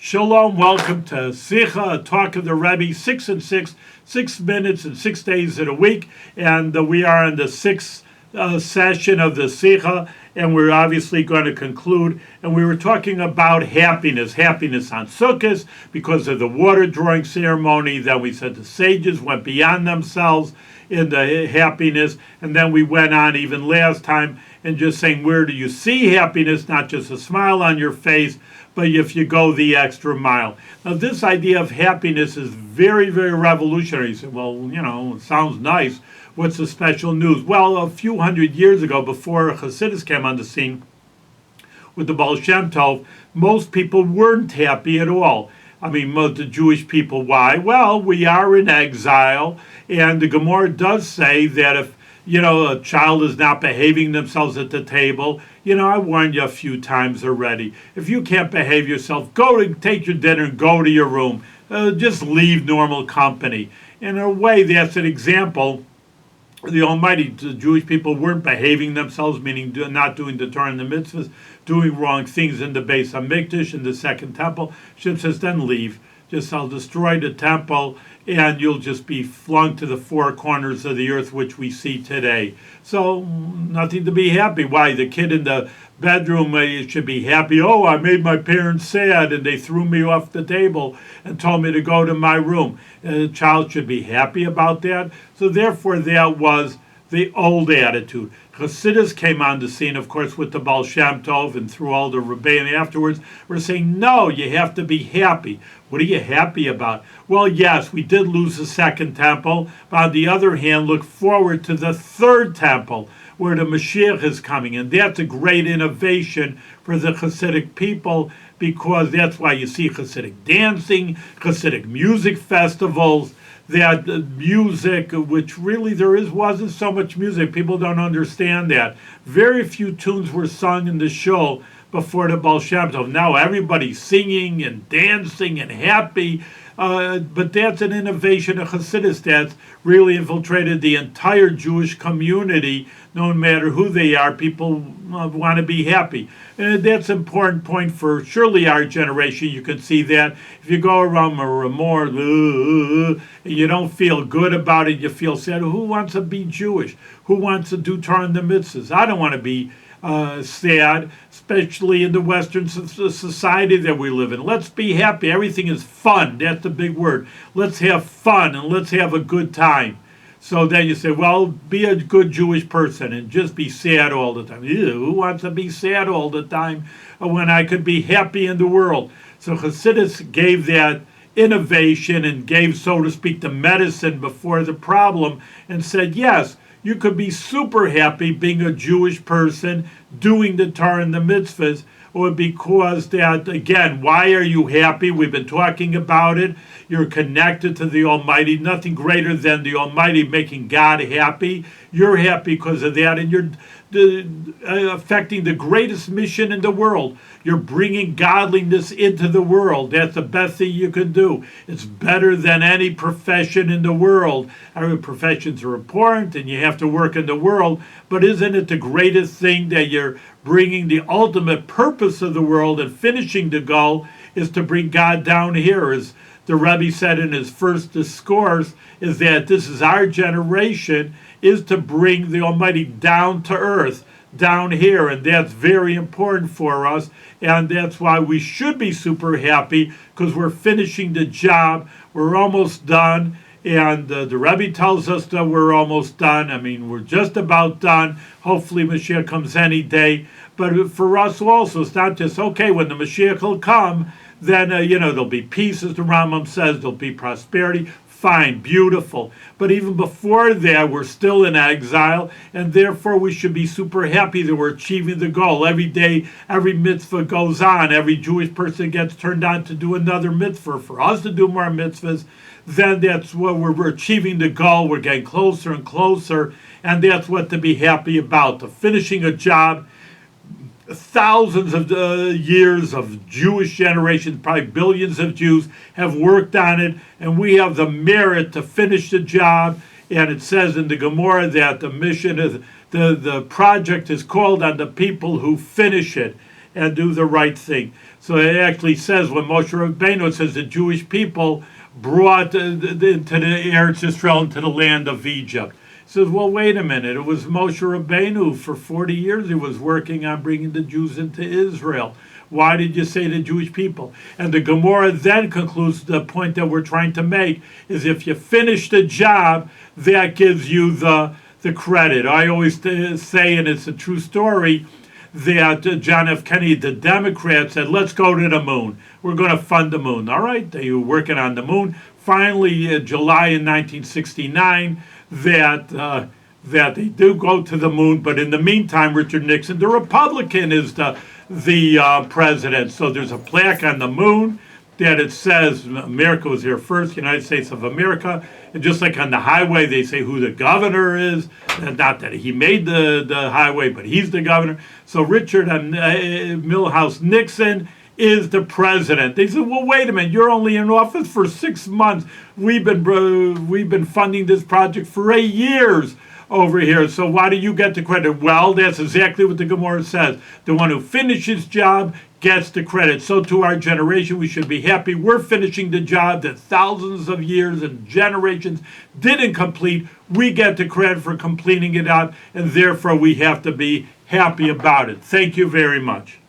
Shalom, welcome to Simcha, a talk of the Rebbe, 6 and 6, 6 minutes and 6 days in a week. And we are in the sixth session of the Simcha, and we're obviously going to conclude. And we were talking about happiness on Succos because of the water drawing ceremony. Then we said the sages went beyond themselves in the happiness. And then we went on even last time and just saying, where do you see happiness? Not just a smile on your face, but if you go the extra mile. Now, this idea of happiness is very, very revolutionary. You say, well, it sounds nice. What's the special news? Well, a few hundred years ago, before Hasidus came on the scene with the Baal Shem Tov, most people weren't happy at all. I mean, most the Jewish people, why? Well, we are in exile, and the Gemara does say that if a child is not behaving themselves at the table, I warned you a few times already. If you can't behave yourself, take your dinner and go to your room. Just leave normal company. In a way, that's an example. The Almighty, the Jewish people weren't behaving themselves, meaning not doing the Torah and the mitzvahs, doing wrong things in the Beis HaMikdash, in the Second Temple. Hashem says, then leave. Just I'll destroy the temple, and you'll just be flung to the four corners of the earth, which we see today. So, nothing to be happy. Why? The kid in the bedroom should be happy. Oh, I made my parents sad, and they threw me off the table and told me to go to my room. And the child should be happy about that. So, therefore, that was the old attitude. Hasidus came on the scene, of course, with the Baal Shem Tov and through all the Rebbe, and afterwards we're saying, no, you have to be happy. What are you happy about? Well, yes, we did lose the second temple, but on the other hand, look forward to the third temple, where the Mashiach is coming, and that's a great innovation for the Hasidic people, because that's why you see Hasidic dancing, Hasidic music festivals, that music, which really wasn't so much music. People don't understand that. Very few tunes were sung in the show before the Baal Shem Tov. Now everybody's singing and dancing and happy, but that's an innovation of Hasidus that's really infiltrated the entire Jewish community. No matter who they are, people want to be happy. And that's an important point for surely our generation. You can see that if you go around and you don't feel good about it, you feel sad. Who wants to be Jewish? Who wants to do Torah and the mitzvahs? I don't want to be sad, especially in the Western society that we live in. Let's be happy. Everything is fun. That's the big word. Let's have fun and let's have a good time. So then you say, well, be a good Jewish person and just be sad all the time. Ew, who wants to be sad all the time when I could be happy in the world? So Hasidus gave that innovation and gave, so to speak, the medicine before the problem and said, yes, you could be super happy being a Jewish person, doing the Torah and the mitzvahs, or because that, again, why are you happy? We've been talking about it. You're connected to the Almighty. Nothing greater than the Almighty making God happy. You're happy because of that, and you're affecting the greatest mission in the world. You're bringing godliness into the world. That's the best thing you can do. It's better than any profession in the world. I mean, professions are important, and you have to work in the world, but isn't it the greatest thing that you're bringing the ultimate purpose of the world and finishing the goal is to bring God down here? As the Rebbe said in his first discourse, is that this is our generation, is to bring the Almighty down to earth, down here, and that's very important for us, and that's why we should be super happy, because we're finishing the job, we're almost done, and the Rebbe tells us that we're almost done. I mean, we're just about done. Hopefully Mashiach comes any day, but for us also, it's not just, okay, when the Mashiach will come, then, there'll be peace, as the Rambam says, there'll be prosperity. Fine, beautiful. But even before that, we're still in exile, and therefore we should be super happy that we're achieving the goal. Every day, every mitzvah goes on. Every Jewish person gets turned on to do another mitzvah. For us to do more mitzvahs, then that's what we're achieving the goal. We're getting closer and closer, and that's what to be happy about. To finishing a job, thousands of years of Jewish generations, probably billions of Jews have worked on it, and we have the merit to finish the job. And it says in the Gemara that the mission is the project is called on the people who finish it. and do the right thing. So it actually says, when Moshe Rabbeinu, it says the Jewish people brought into the Eretz Yisrael, into the land of Egypt. He says, well, wait a minute. It was Moshe Rabbeinu. For 40 years he was working on bringing the Jews into Israel. Why did you say the Jewish people? And the Gemara then concludes the point that we're trying to make is if you finish the job, that gives you the credit. I always say, and it's a true story, that John F. Kennedy, the Democrat, said, let's go to the moon. We're going to fund the moon. All right, they were working on the moon. Finally, July in 1969, that they do go to the moon. But in the meantime, Richard Nixon, the Republican, is the president. So there's a plaque on the moon that it says America was here first, United States of America. And just like on the highway, they say who the governor is. Not that he made the highway, but he's the governor. So Richard Milhouse Nixon is the president. They said, well, wait a minute, you're only in office for 6 months. We've been funding this project for 8 years over here, so why do you get the credit? Well, that's exactly what the Gemara says. The one who finishes job gets the credit. So to our generation, we should be happy. We're finishing the job that thousands of years and generations didn't complete. We get the credit for completing it out, and therefore we have to be happy about it. Thank you very much.